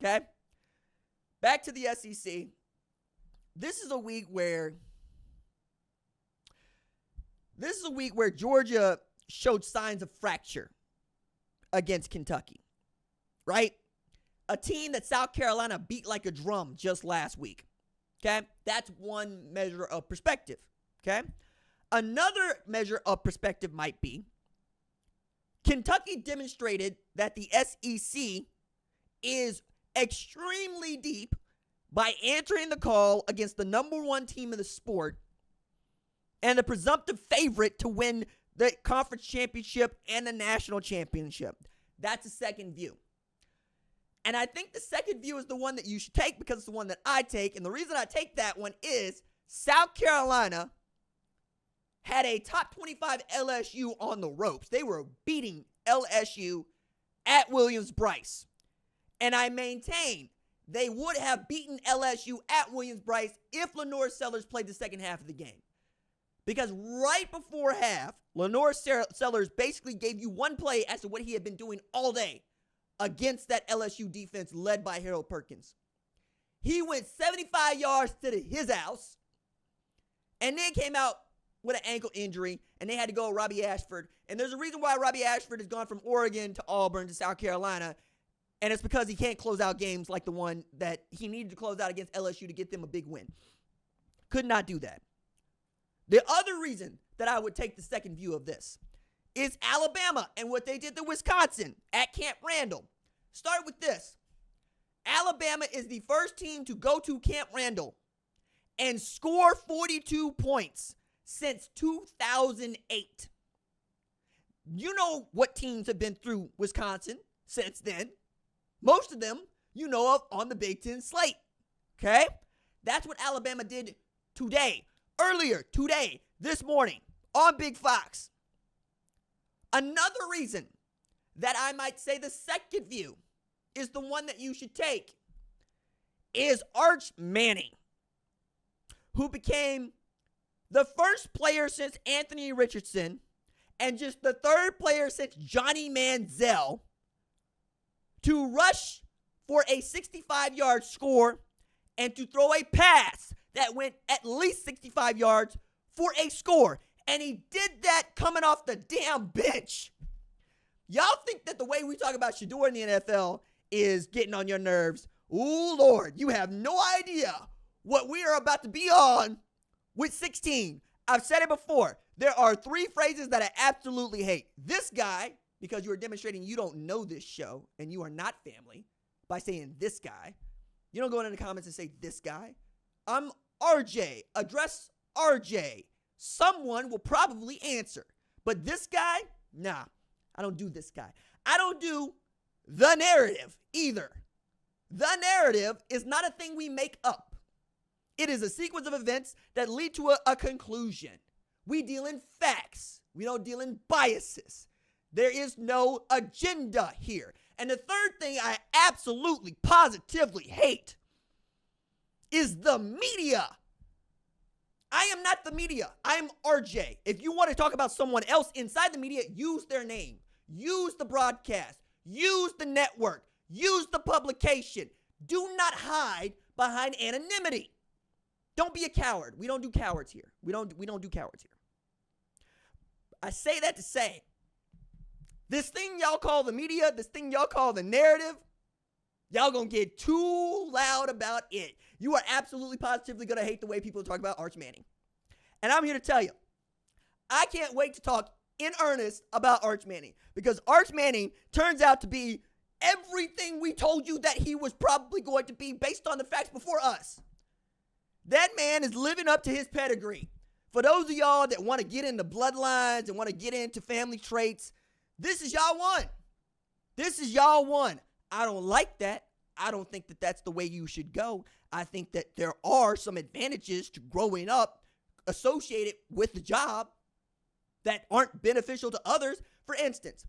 Okay? Back to the SEC. This is a week where Georgia showed signs of fracture against Kentucky, right? A team that South Carolina beat like a drum just last week, okay? That's one measure of perspective, okay? Another measure of perspective might be Kentucky demonstrated that the SEC is extremely deep by answering the call against the number one team in the sport and the presumptive favorite to win the conference championship and the national championship. That's a second view. And I think the second view is the one that you should take because it's the one that I take. And the reason I take that one is South Carolina had a top 25 LSU on the ropes. They were beating LSU at Williams-Brice. And I maintain they would have beaten LSU at Williams-Brice if Lenore Sellers played the second half of the game. Because right before half, Lenore Sellers basically gave you one play as to what he had been doing all day against that LSU defense led by Harold Perkins. He went 75 yards to his house and then came out with an ankle injury, and they had to go Robbie Ashford. And there's a reason why Robbie Ashford has gone from Oregon to Auburn to South Carolina, and it's because he can't close out games like the one that he needed to close out against LSU to get them a big win. Could not do that. The other reason that I would take the second view of this is Alabama and what they did to Wisconsin at Camp Randall. Start with this. Alabama is the first team to go to Camp Randall and score 42 points since 2008. You know what teams have been through Wisconsin since then. Most of them you know of on the Big Ten slate. Okay? That's what Alabama did earlier today, this morning, on Big Fox. Another reason that I might say the second view is the one that you should take is Arch Manning, who became the first player since Anthony Richardson and just the third player since Johnny Manziel to rush for a 65-yard score and to throw a pass that went at least 65 yards for a score. And he did that coming off the damn bench. Y'all think that the way we talk about Shedeur in the NFL is getting on your nerves. Ooh, Lord, you have no idea what we are about to be on with 16. I've said it before. There are three phrases that I absolutely hate. This guy, because you are demonstrating you don't know this show and you are not family by saying this guy. You don't go into the comments and say this guy. I'm RJ. Address RJ. Someone will probably answer. But this guy, nah, I don't do this guy. I don't do the narrative either. The narrative is not a thing we make up. It is a sequence of events that lead to a conclusion. We deal in facts. We don't deal in biases. There is no agenda here. And the third thing I absolutely, positively hate is the media. I am not the media. I'm RJ. If you want to talk about someone else inside the media, use their name. Use the broadcast. Use the network. Use the publication. Do not hide behind anonymity. Don't be a coward. We don't do cowards here. We don't do cowards here. I say that to say, this thing y'all call the media, this thing y'all call the narrative, y'all gonna get too loud about it. You are absolutely positively gonna hate the way people talk about Arch Manning. And I'm here to tell you, I can't wait to talk in earnest about Arch Manning because Arch Manning turns out to be everything we told you that he was probably going to be based on the facts before us. That man is living up to his pedigree. For those of y'all that want to get into bloodlines and want to get into family traits, this is y'all one. This is y'all one. I don't like that. I don't think that that's the way you should go. I think that there are some advantages to growing up associated with the job that aren't beneficial to others. For instance,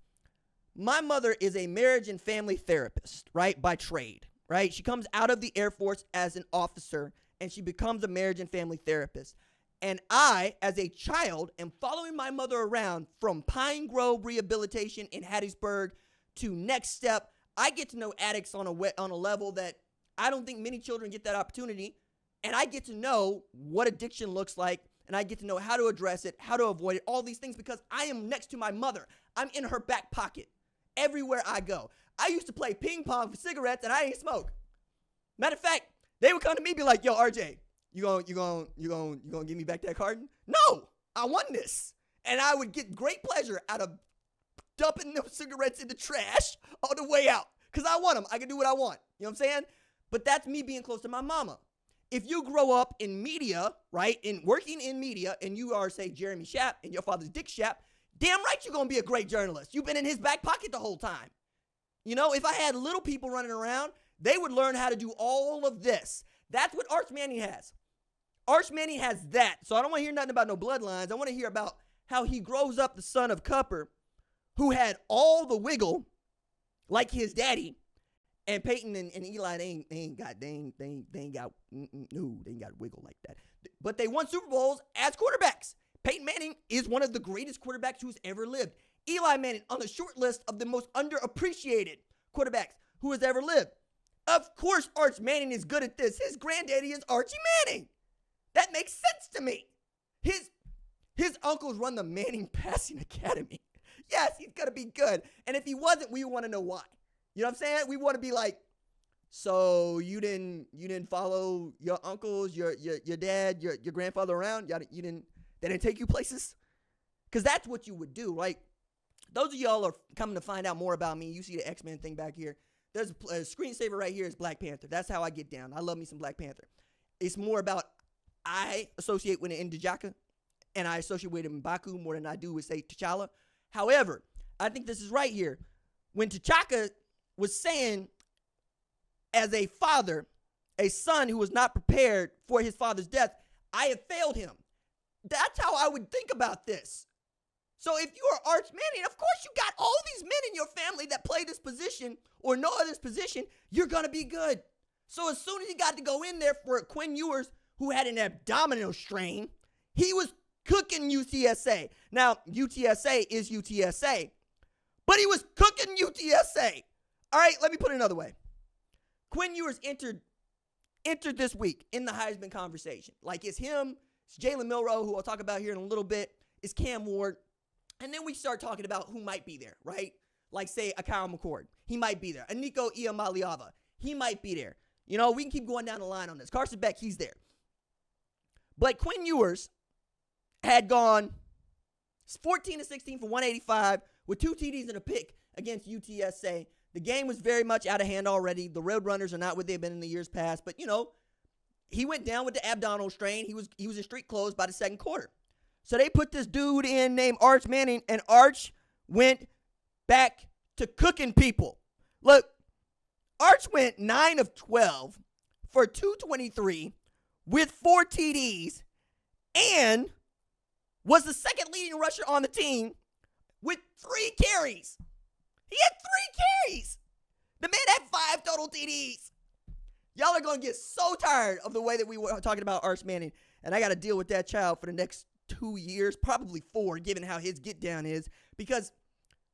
my mother is a marriage and family therapist, right, by trade, right? She comes out of the Air Force as an officer, and she becomes a marriage and family therapist. And I, as a child, am following my mother around from Pine Grove Rehabilitation in Hattiesburg to Next Step. I get to know addicts on a level that I don't think many children get that opportunity. And I get to know what addiction looks like, and I get to know how to address it, how to avoid it, all these things, because I am next to my mother. I'm in her back pocket everywhere I go. I used to play ping pong for cigarettes, and I didn't smoke. Matter of fact, they would come to me and be like, yo, RJ, you gonna give me back that carton? No, I won this. And I would get great pleasure out of dumping those cigarettes in the trash on the way out, because I want them. I can do what I want. You know what I'm saying? But that's me being close to my mama. If you grow up in media, right, in working in media, and you are, say, Jeremy Schaap, and your father's Dick Schaap, damn right you're going to be a great journalist. You've been in his back pocket the whole time. You know, if I had little people running around, they would learn how to do all of this. That's what Arch Manning has. Arch Manning has that. So I don't want to hear nothing about no bloodlines. I want to hear about how he grows up the son of Cupper, who had all the wiggle, like his daddy. And Peyton and Eli, they ain't got wiggle like that. But they won Super Bowls as quarterbacks. Peyton Manning is one of the greatest quarterbacks who's ever lived. Eli Manning on the short list of the most underappreciated quarterbacks who has ever lived. Of course, Arch Manning is good at this. His granddaddy is Archie Manning. That makes sense to me. His uncles run the Manning Passing Academy. Yes, he's going to be good. And if he wasn't, we want to know why. You know what I'm saying? We want to be like, so you didn't follow your uncles, your dad, your grandfather around? They didn't take you places? Because that's what you would do, right? Those of y'all are coming to find out more about me. You see the X-Men thing back here. There's a screensaver right here is Black Panther. That's how I get down. I love me some Black Panther. It's more about I associate with an Ndjaka, and I associate with M'Baku more than I do with, say, T'Challa. However, I think this is right here. When T'Chaka was saying, as a father, a son who was not prepared for his father's death, I have failed him. That's how I would think about this. So if you are Arch Manning, of course you got all these men in your family that play this position or know this position, you're going to be good. So as soon as he got to go in there for Quinn Ewers, who had an abdominal strain, he was cooking UTSA. Now, UTSA is UTSA, but he was cooking UTSA. All right, let me put it another way. Quinn Ewers entered this week in the Heisman conversation. Like, it's him, it's Jalen Milroe, who I'll talk about here in a little bit, it's Cam Ward, and then we start talking about who might be there, right? Like, say, a Kyle McCord. He might be there. A Nico Iamaleava. He might be there. You know, we can keep going down the line on this. Carson Beck, he's there. But Quinn Ewers had gone 14-16 for 185 with 2 TDs and a pick against UTSA. The game was very much out of hand already. The Roadrunners are not what they've been in the years past. But, you know, he went down with the abdominal strain. He was in street clothes by the second quarter. So they put this dude in named Arch Manning, and Arch went back to cooking people. Look, Arch went 9 of 12 for 223 with 4 TDs and was the second leading rusher on the team with 3 carries. He had 3 carries. The man had 5 total TDs. Y'all are going to get so tired of the way that we were talking about Arch Manning, and I got to deal with that child for the next 2 years, probably 4, given how his get down is. Because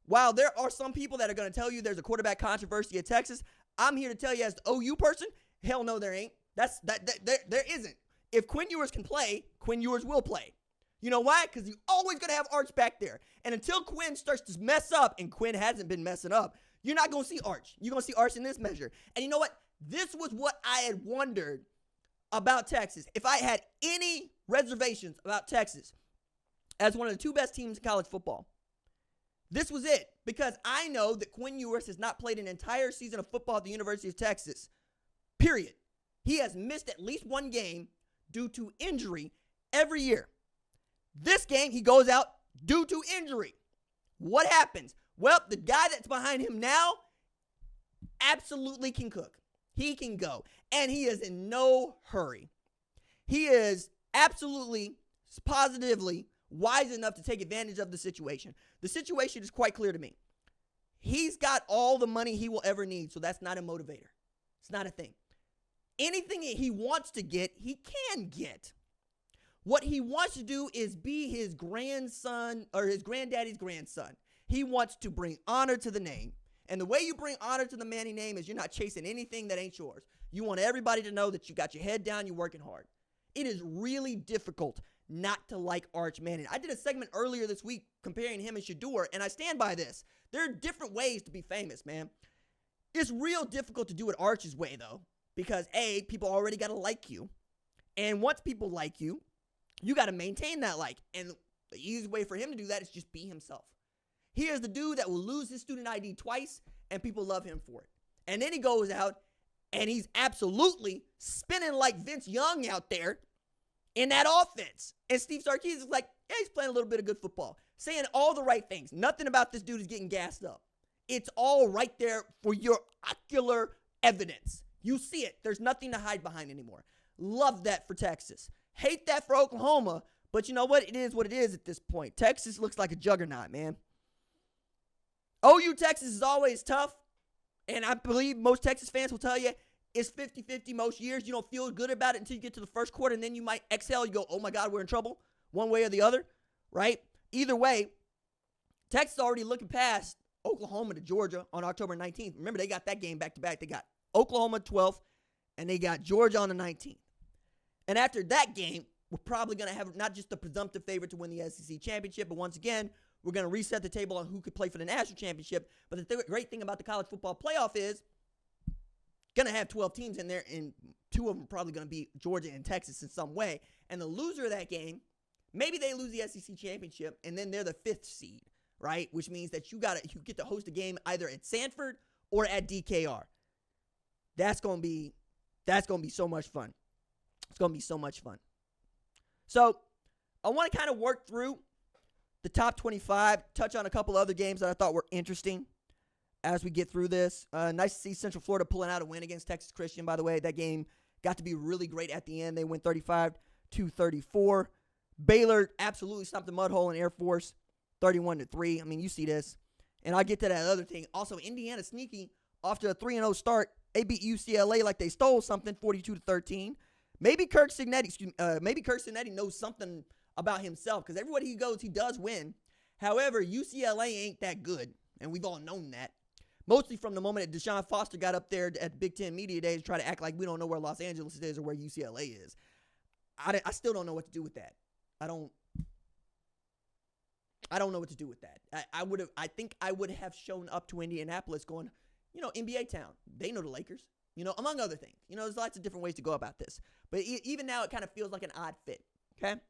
while there are some people that are going to tell you there's a quarterback controversy at Texas, I'm here to tell you as the OU person, hell no, there ain't. There isn't. If Quinn Ewers can play, Quinn Ewers will play. You know why? Because you're always going to have Arch back there. And until Quinn starts to mess up, and Quinn hasn't been messing up, you're not going to see Arch. You're going to see Arch in this measure. And you know what? This was what I had wondered about Texas. If I had any reservations about Texas as one of the 2 best teams in college football, this was it. Because I know that Quinn Ewers has not played an entire season of football at the University of Texas, period. He has missed at least 1 game due to injury every year. This game, he goes out due to injury. What happens? Well, the guy that's behind him now absolutely can cook. He can go. And he is in no hurry. He is absolutely, positively wise enough to take advantage of the situation. The situation is quite clear to me. He's got all the money he will ever need, so that's not a motivator. It's not a thing. Anything he wants to get, he can get. What he wants to do is be his grandson or his granddaddy's grandson. He wants to bring honor to the name. And the way you bring honor to the Manning name is you're not chasing anything that ain't yours. You want everybody to know that you got your head down, you're working hard. It is really difficult not to like Arch Manning. I did a segment earlier this week comparing him and Shador, and I stand by this. There are different ways to be famous, man. It's real difficult to do it Arch's way, though, because, A, people already got to like you. And once people like you, you got to maintain that like. And the easiest way for him to do that is just be himself. Here's the dude that will lose his student ID twice, and people love him for it. And then he goes out, and he's absolutely spinning like Vince Young out there in that offense. And Steve Sarkisian is like, yeah, he's playing a little bit of good football. Saying all the right things. Nothing about this dude is getting gassed up. It's all right there for your ocular evidence. You see it. There's nothing to hide behind anymore. Love that for Texas. Hate that for Oklahoma. But you know what? It is what it is at this point. Texas looks like a juggernaut, man. OU Texas is always tough. And I believe most Texas fans will tell you it's 50-50 most years. You don't feel good about it until you get to the first quarter, and then you might exhale. You go, oh, my God, we're in trouble one way or the other, right? Either way, Texas already looking past Oklahoma to Georgia on October 19th. Remember, they got that game back-to-back. They got Oklahoma 12th, and they got Georgia on the 19th. And after that game, we're probably going to have not just the presumptive favorite to win the SEC championship, but once again, we're going to reset the table on who could play for the national championship. But the great thing about the college football playoff is going to have 12 teams in there, and 2 of them are probably going to be Georgia and Texas in some way. And the loser of that game, maybe they lose the SEC championship, and then they're the 5th seed, right? Which means that you get to host a game either at Sanford or at DKR. That's going to be so much fun. It's going to be so much fun. So I want to kind of work through the top 25, touch on a couple other games that I thought were interesting as we get through this. Nice to see Central Florida pulling out a win against Texas Christian, by the way. That game got to be really great at the end. They went 35-34. Baylor absolutely stomped the mud hole in Air Force, 31-3. I mean, you see this. And I'll get to that other thing. Also, Indiana sneaky after a 3-0 start. They beat UCLA like they stole something, 42-13. Maybe Kirk Cigneti knows something about himself, because everywhere he goes, he does win. However, UCLA ain't that good, and we've all known that. Mostly from the moment that Deshaun Foster got up there at Big Ten Media Days to try to act like we don't know where Los Angeles is or where UCLA is. I still don't know what to do with that. I don't know what to do with that. I think I would have shown up to Indianapolis going, NBA town. They know the Lakers, among other things. There's lots of different ways to go about this. But even now, it kind of feels like an odd fit, okay?